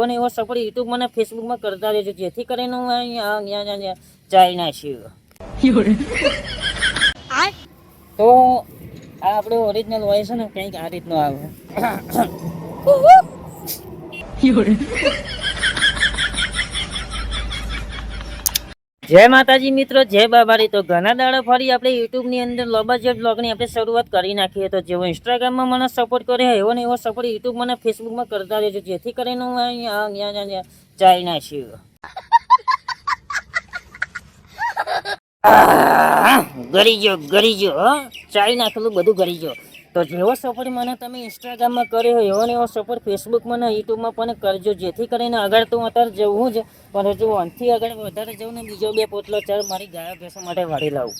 અને એવો support YouTube મને ફેસબુકમાં કરતા રહેજો, જેથી કરીને હું અહીંયા જઈ નાખ્યું. તો આ આપણો ઓરિજિનલ વોઇસ છે ને કંઈક આ રીતનો આવે. જય માતાજી મિત્રો, જય બાબારી. તો ઘણા દાડા ફરી આપણે યુટ્યુબની અંદર લોબાજેટ બ્લોગની આપણે શરૂઆત કરી નાખીએ. તો જેવો ઇન્સ્ટાગ્રામમાં મને સપોર્ટ કરે એવો ને એવો સપોર્ટ યુટ્યુબ મને ફેસબુકમાં કરતા રહેજો, જેથી કરીને હું અહીંયા જઈ નાખ્યું. ગરી ગયો ચાઈ નાખેલું બધું ગરી ગયો. તો જેવો સપોર્ટ મને તમે ઇન્સ્ટાગ્રામમાં કર્યો એવો ને એવો સપોર્ટ ફેસબુકમાં ને યુટ્યુબમાં પણ કરજો, જેથી કરીને આગળ તો અત્યારે જવું જ, પણ હજુ અંતથી આગળ વધારે જવું ને બીજો 2 પોટલો ચાર મારી ગાયો ભેંસો માટે વાળી લાવું.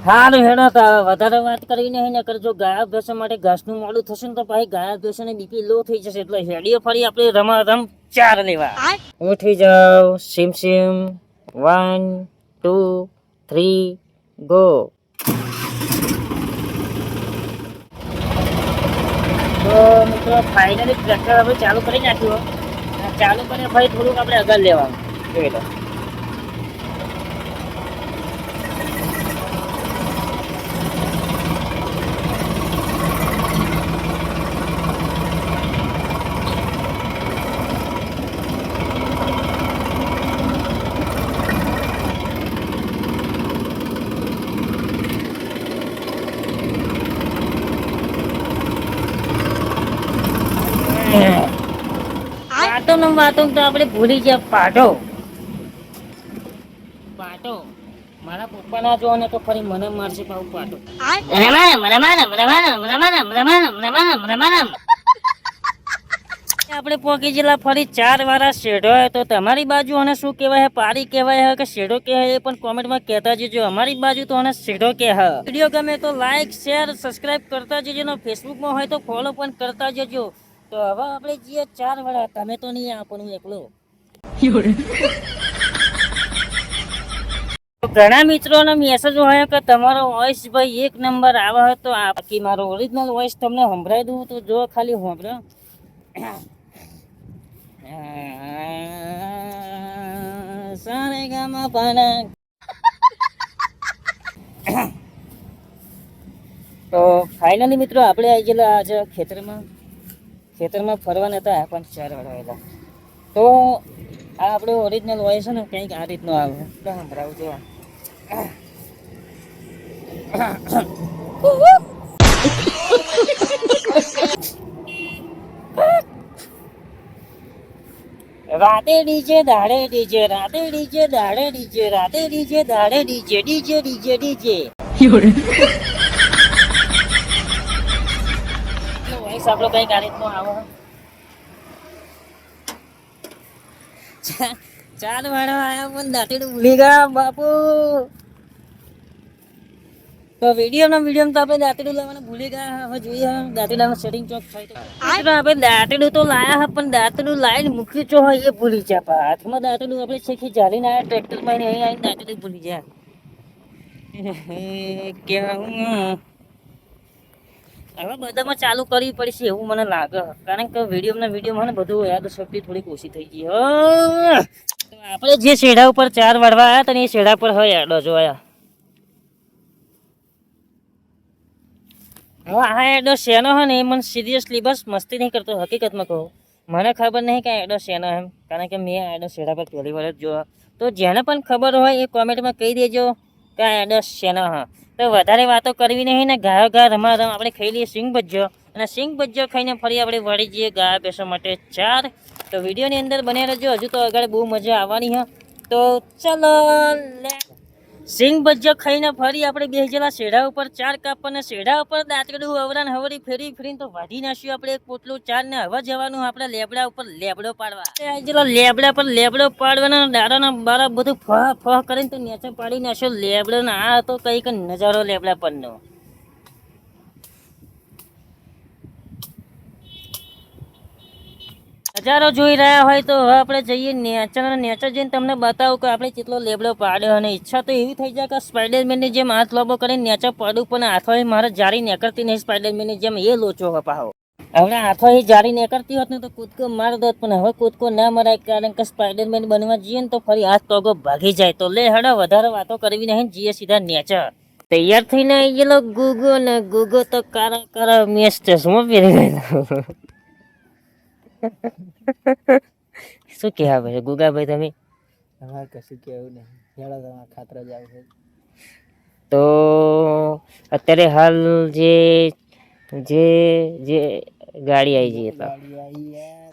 સારું હેડો, વધારે વાત કરીને ને કરજો. ગાયા ભેંસો માટે ઘાસનું મોડું થશે ને તો ભાઈ ગાયા ભેંસોને બીપી લો થઈ જશે, એટલે હેડીઓ ફરી આપણે રમ 4 લેવા. ઉઠી જાઓ, સિમ 1 2 3 ગો. તો મિત્રો ફાઇનલી ટ્રેક્ટર આપણે ચાલુ કરી નાખ્યું. ચાલુ કરીને ફરી થોડુંક આપણે આગળ લેવાનું જોઈ લો. વાતો તો આપણે ભૂલી ગયા. પાટો મારા પપ્પા ના જો ને તો ફરી મને મારશે પાછું. પાટો આપણે પોકી જેલા ફરી 4 વાળા શેઢો. તો તમારી બાજુ અને શું કહેવાય, પારી કહેવાય કે શેઢો કહેવાય, એ પણ કોમેન્ટમાં કહેતા જજો. અમારી બાજુ તો અને શેઢો કહે. વિડીયો ગમે તો લાઈક શેર સબસ્ક્રાઇબ કરતા જજો. ફેસબુકમાં હોય તો ફોલો પણ કરતા જજો. તો હવે આપણે જઈએ 4 વાળા. તમે તો નહીં આપણું એકલો. ઘણા મિત્રોનો મેસેજ હોય કે તમારો વોઇસ ભાઈ 1 નંબર આવે હોય તો બાકી મારો ઓરિજિનલ વોઇસ તમને સંભળાવી દઉં. તો જો ખાલી સાંભળો. સારે ગામા પાના. તો ફાઇનલી મિત્રો આપણે આવી ગયેલા આજે ખેતરમાં ફરવાના હતા, પણ 4 વાળા. તો આ આપણો ઓરિજિનલ વોઇસ છે ને કંઈક આ રીતનો આવે. સંભળાવું જો. રાતે ડીજે દાડે ડીજે, રાતે ડીજે દાડે ડીજે, રાતે ડીજે દાડે DJ, DJ DJ DJ. Voice આપણો કંઈક આ રીતનો આવે. 4 વાળો આવ્યો પણ દાંતીડું ભૂલી ગયા બાપુ. તો વિડીયો તો આપણે દાંતીડું લાવવાનું ભૂલી ગયા. હવે જોઈએ દાંતીડાનું સેટિંગ ચોક થાય તો. આપણે દાંતીડું તો લાયા પણ દાંતીડું લાઈન મૂકી ચો હોય એ ભૂલી જાય. હાથમાં દાંતીડું આપણે શીખી ચાલીને આવ્યા ટ્રેક્ટરમાં અહીં આવીને દાંતીડું ભૂલી જાય. કેવું હવે બધામાં ચાલુ કરવી પડશે એવું મને લાગે, કારણ કે વિડીયોમાં ને બધું યાદ શક્તિ થોડીક ઓછી થઈ ગઈ. તો આપણે જે શેઢા ઉપર 4 વાળવા આવ્યા હતા ને એ શેઢા પર હવે એડો જોયા. હવે આ એડો શેનો હોય ને એ મને સિરિયસલી બસ મસ્તી નહીં કરતો, હકીકતમાં કહું મને ખબર નહીં કે એડો શેનો એમ, કારણ કે મેં એડો શેઢા પર પહેલી વાર જ જોયા. તો જેને પણ ખબર હોય એ કોમેન્ટમાં કહી દેજો કે આ એડો શેનો. હા તો વધારે વાતો કરવી નહીં ને ગાયો રમા આપણે ખાઈ લઈએ સિંગ ભજ્જો, અને સિંગ ભજ્જો ખાઈને ફરી આપણે વળી જઈએ ગાય ભેંસો માટે 4. તો વિડીયોની અંદર બને રહેજો, હજુ તો આગળ બહુ મજા આવવાની હા. તો ચલો સિંગ ભજ્જો ખાઈને ફરી આપણે બેસેલા શેઢા ઉપર 4 કાપવાના. શેઢા ઉપર દાંતરડું અવરાન હવરી ફેરીને તો વાઢી નાખ્યું આપણે 1 પોટલું 4 ને હવે જવાનું આપણે લેબડા ઉપર લેબડો પાડવા. લેબડા પર લેબડો પાડવાના, દાડાના બારા બધું ફહ કરીને તો નીચે પાડી નાખ્યો લેબડો. આ તો કંઈક નજારો લેબડા પરનો. નજારો જોઈ રહ્યા હોય તો હવે આપણે જઈએ નેચર જઈને તમને બતાવું કે આપણે કેટલો લેબડો પાડ્યો. અને ઈચ્છા તો એવી થઈ જાય કે સ્પાઈડરમેનની જેમ હાથ લોબો કરીને નેચર પાડું, પણ હાથોએ મારે જારી નીકળતી નહીં સ્પાઈડરમેનની જેમ, એ લોચો પાહો. હવે આંખો એ જારી નીકળતી હોત ને તો કૂદકો માર દોત, પણ હવે કૂદકો ના મરાય, કારણ કે સ્પાઈડરમેન બનવા જઈએ ને તો ફરી હાથ પગો ભાગી જાય. તો લે હડો વધારે વાતો કરવી નહીં, જીએ સીધા નેચર. તૈયાર થઈને આવી ગયેલો ગુગો, ને ગુગો તો કારા કારા મેસ ચશ્મો પહેરી ગયેલો. શું કહેવા ભાઈ ગુગાભાઈ તમે? અમારે કશું કેવું નહીં, હેડો તમારા ખાતરા જ આવશે. તો અત્યારે હાલ જે જે જે ગાડી આવી જઈએ તો ગાડી આવી યાર.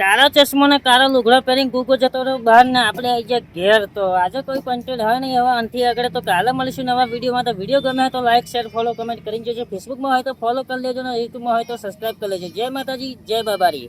કાળા ચશ્મા ને કાળા લુગડા પહેરીને ગુગો જતો રહ્યો બહાર, ને આપણે આવી ગયા ઘેર. તો આજે કોઈ કન્ટેન્ટ હોય નહીં હવે આનથી આગળ. તો કાલે મળીશું નવા વિડીયોમાં. તો વિડીયો ગમે તો લાઈક શેર ફોલો કમેન્ટ કરીને જોજો. ફેસબુકમાં હોય તો ફોલો કરી લેજો, ને યુટ્યુબમાં હોય તો સબસ્ક્રાઈબ કરી લેજો. જય માતાજી, જય બાબારી.